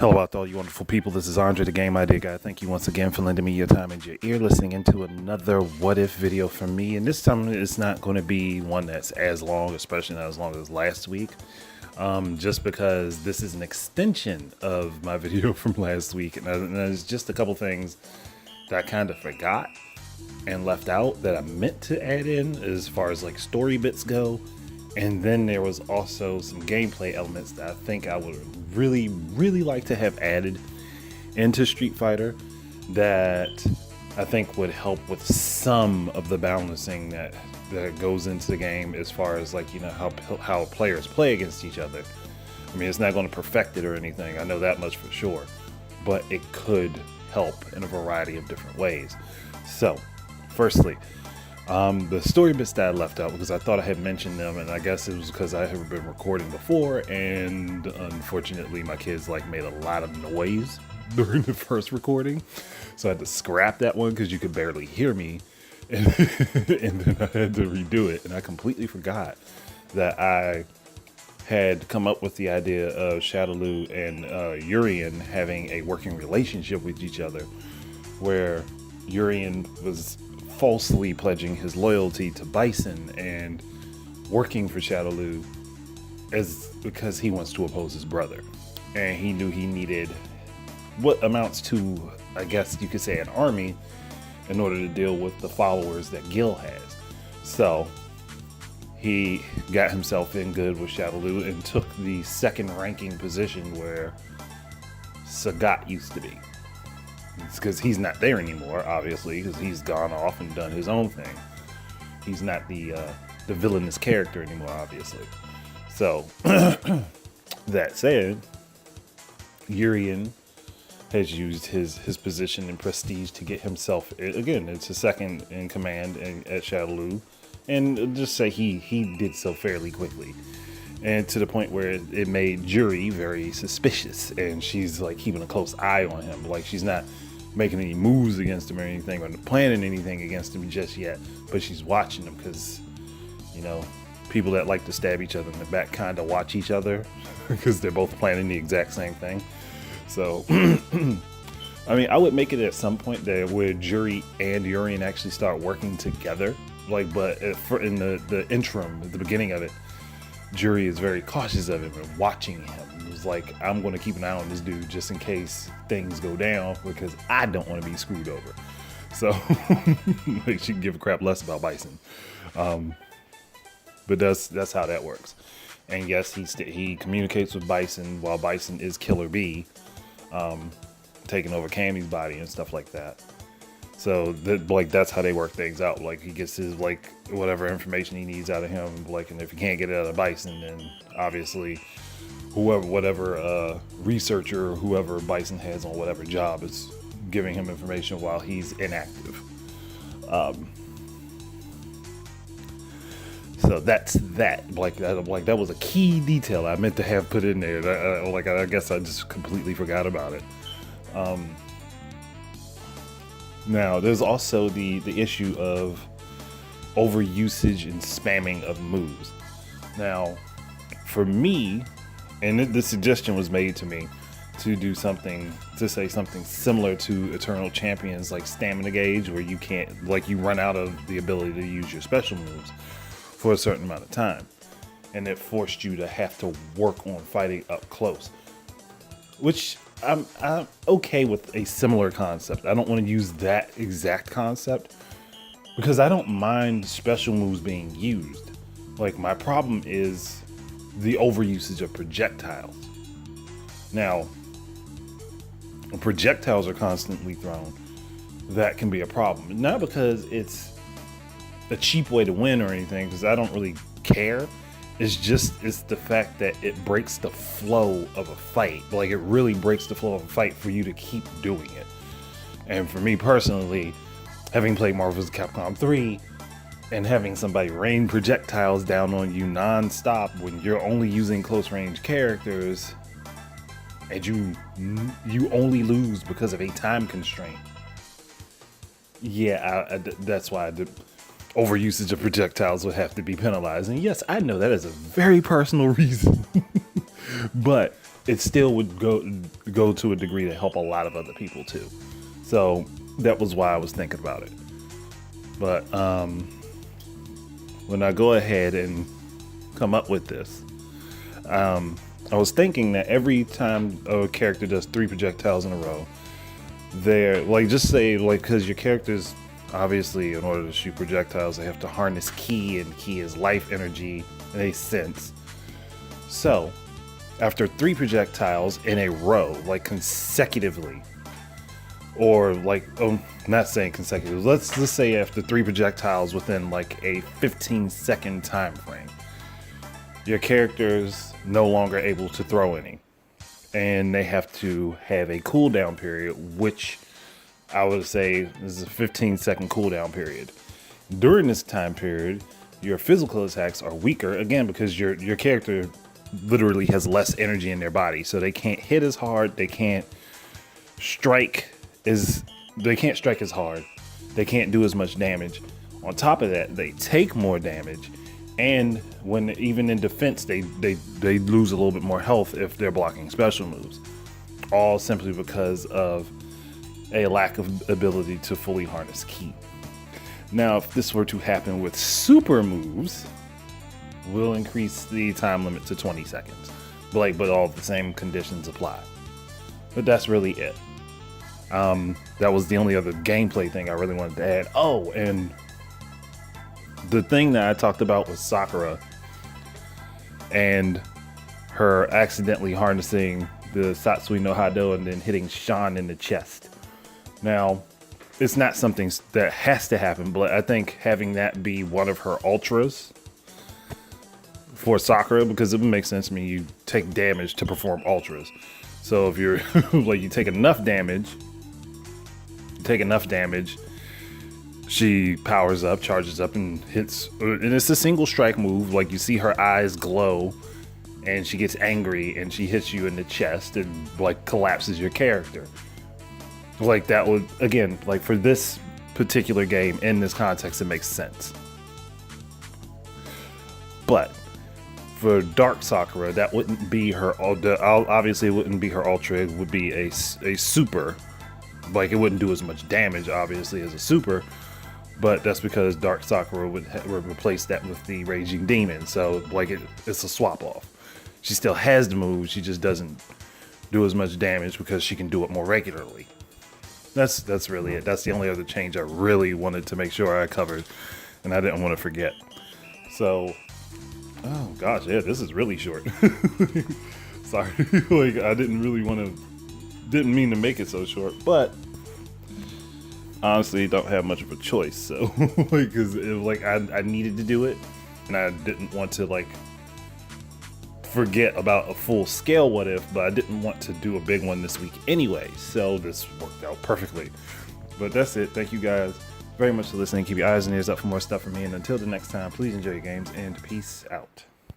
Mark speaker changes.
Speaker 1: Hello out to all you wonderful people. This is Andre, the Game Idea Guy. Thank you once again for lending me your time and your ear, listening into another What If video from me. And this time it's not going to be one that's as long, especially not as long as last week. Just because this is an extension of my video from last week. And there's just a couple things that I kind of forgot and left out that I meant to add in as far as like story bits go. And then there was also some gameplay elements that I think I would really like to have added into Street Fighter that I think would help with some of the balancing that goes into the game as far as like, you know, how players play against each other. I mean, it's not going to perfect it or anything. I know that much for sure, but it could help in a variety of different ways. So, firstly, the story bits that I left out because I thought I had mentioned them, and I guess it was because I had been recording before, and unfortunately my kids like made a lot of noise during the first recording, so I had to scrap that one because you could barely hear me, and then I had to redo it, and I completely forgot that I had come up with the idea of Shadaloo and Urien having a working relationship with each other, where Urien was falsely pledging his loyalty to Bison and working for Shadaloo because he wants to oppose his brother, and he knew he needed what amounts to, I guess you could say, an army in order to deal with the followers that Gil has. So he got himself in good with Shadaloo and took the second ranking position where Sagat used to be. It's because he's not there anymore, obviously, because he's gone off and done his own thing. He's not the villainous character anymore, obviously. So, that said, Urien has used his position and prestige to get himself, again, it's a second in command at Shadaloo, and just say he did so fairly quickly. And to the point where it made Juri very suspicious, and she's like keeping a close eye on him. Like, she's not making any moves against him or anything, or planning anything against him just yet, but she's watching him because, you know, people that like to stab each other in the back kind of watch each other because they're both planning the exact same thing. So, I mean, I would make it at some point that where Juri and Urien actually start working together. Like, but in the interim, at the beginning of it, Juri is very cautious of him and watching him. It's like, I'm going to keep an eye on this dude just in case things go down because I don't want to be screwed over. So like, she can give a crap less about Bison. But that's how that works. And yes, he communicates with Bison while Bison is Killer B, taking over Cammy's body and stuff like that. So that's how they work things out. Like, he gets his like whatever information he needs out of him. Like, and if he can't get it out of Bison, then obviously whatever researcher or whoever Bison has on whatever job is giving him information while he's inactive. So that's that. Like that was a key detail I meant to have put in there. I guess I just completely forgot about it. Now, there's also the issue of overusage and spamming of moves. Now, for me, and the suggestion was made to me to say something similar to Eternal Champions, like stamina gauge, where you can't, like, you run out of the ability to use your special moves for a certain amount of time, and it forced you to have to work on fighting up close, which I'm okay with a similar concept. I don't want to use that exact concept because I don't mind special moves being used. Like, my problem is the overusage of projectiles. Now, when projectiles are constantly thrown, that can be a problem. Not because it's a cheap way to win or anything, because I don't really care. It's the fact that it breaks the flow of a fight. Like, it really breaks the flow of a fight for you to keep doing it. And for me personally, having played Marvel vs. Capcom 3 and having somebody rain projectiles down on you non-stop when you're only using close range characters and you only lose because of a time constraint. Yeah, that's why overusage of projectiles would have to be penalized. And yes, I know that is a very personal reason, but it still would go to a degree to help a lot of other people too. So that was why I was thinking about it. But when I go ahead and come up with this, I was thinking that every time a character does 3 projectiles in a row, they're like, just say like, because your characters obviously, in order to shoot projectiles, they have to harness ki, and ki is life energy in a sense. So after 3 projectiles in a row, like consecutively, or like, oh, not saying consecutive, let's just say after 3 projectiles within like a 15-second time frame, your character's no longer able to throw any, and they have to have a cooldown period, which I would say is a 15-second cooldown period. During this time period, your physical attacks are weaker, again, because your character literally has less energy in their body, so they can't hit as hard, they can't strike as hard, they can't do as much damage. On top of that, they take more damage, and when even in defense, they lose a little bit more health if they're blocking special moves, all simply because of a lack of ability to fully harness ki. Now, if this were to happen with super moves, we'll increase the time limit to 20 seconds. But all the same conditions apply. But that's really it. That was the only other gameplay thing I really wanted to add. Oh, and the thing that I talked about was Sakura and her accidentally harnessing the Satsui no Hado and then hitting Shan in the chest. Now, it's not something that has to happen, but I think having that be one of her ultras for Sakura, because it would make sense to me, you take damage to perform ultras. So if you're like, you take enough damage, she powers up, charges up, and hits, and it's a single strike move. Like, you see her eyes glow and she gets angry and she hits you in the chest and like collapses your character. Like, that would, again, like for this particular game in this context, it makes sense. But for Dark Sakura, that wouldn't be her, obviously it wouldn't be her ultra, it would be a super. Like, it wouldn't do as much damage obviously as a super, but that's because Dark Sakura would replace that with the Raging Demon. So like, it's a swap off. She still has the move, she just doesn't do as much damage because she can do it more regularly. That's really it. That's the only other change I really wanted to make sure I covered, and I didn't want to forget. So, oh gosh, yeah, this is really short. Sorry, like, I didn't mean to make it so short, but honestly, don't have much of a choice. So, because like, I needed to do it, and I didn't want to like forget about a full scale what if, but I didn't want to do a big one this week anyway, so this worked out perfectly. But that's it. Thank you guys very much for listening. Keep your eyes and ears up for more stuff from me, and until the next time, please enjoy your games and peace out.